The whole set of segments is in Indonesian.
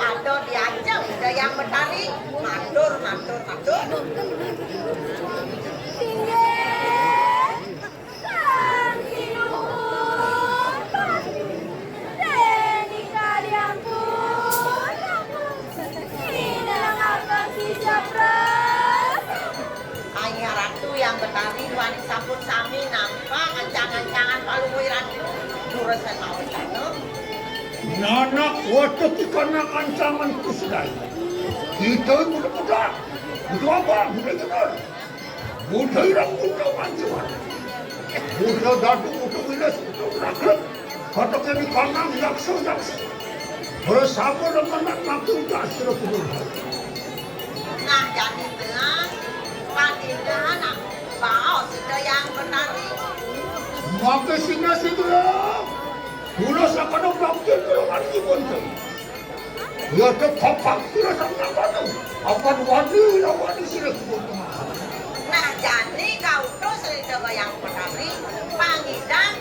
ada diajak yang Betari matur. Ayah Ratu yang Betari wani sampun sami nampak ancang-ancangan paluwiran jurusan mawon sana. Nanak waktu dikana ancaman kusdai. Kita muda-muda. Muda apa? Muda kenal. Muda irang muda manjuan. Muda dadu muda wilas muda rakyat. Kata kami kanang yakso. Bersama dengan makin dasar penuh. Nah jadi bilang padilah nak bawa sudah yang Betari. Maka singa segera. Mula sa kanong bakit tulungan ibon ko. Yata kapak sila sa mga kanong. Apan wadi sila kubot mga. Nah jadi kau tu selida yang Betari pangidang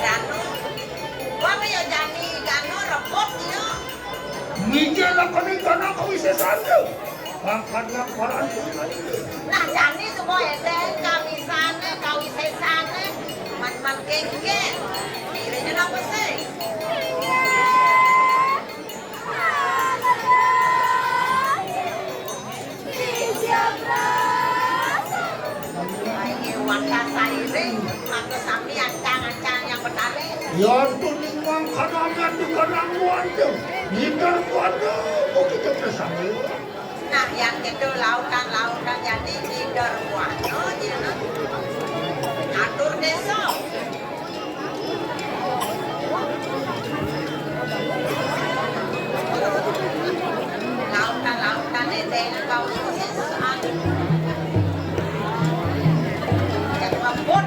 gano. Wala ya jadi gano repot ya. Migyan lang kami kanang kawisasanyo. Bakit nga paraan ko na nila. Nah jadi semua edeng kami sana kau sana man kengke. Dirinya apa sih? Wanda sairing, maka sami ancang-ancang yang Betari. Yan tuning mga kanangan di kanang wanda. Hindar wanda mo kita bersama. Nah yang itu lautan jadi leader wano jadi atur desa. Lautan edeng kau sesat. Yang lembut.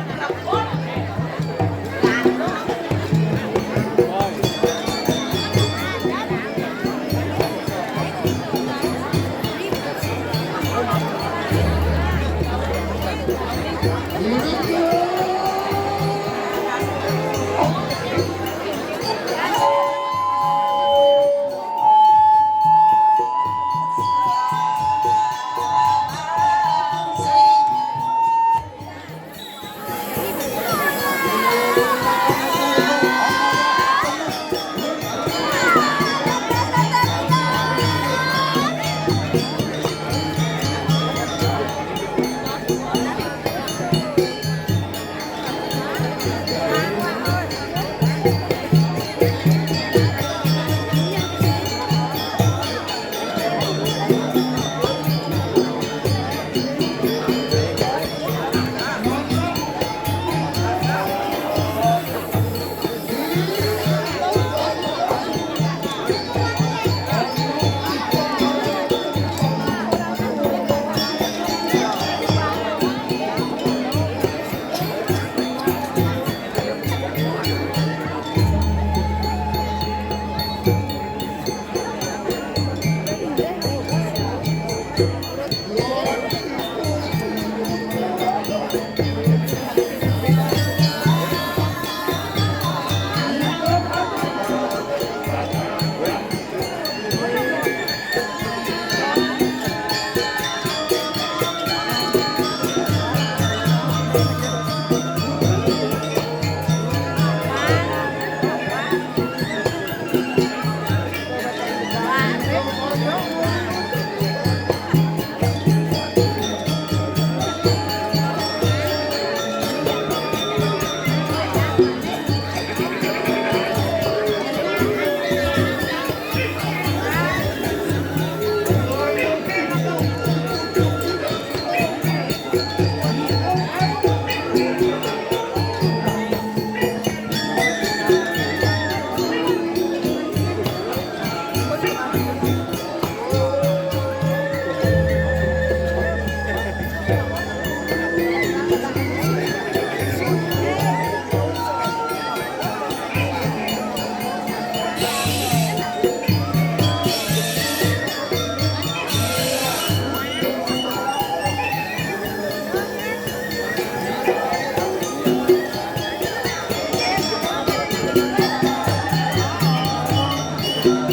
Thank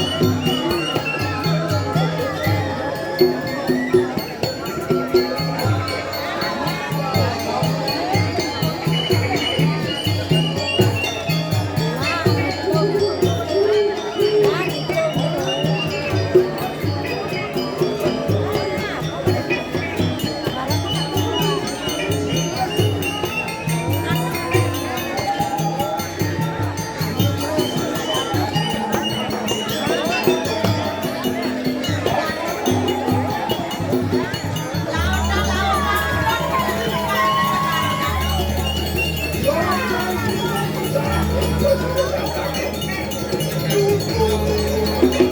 you.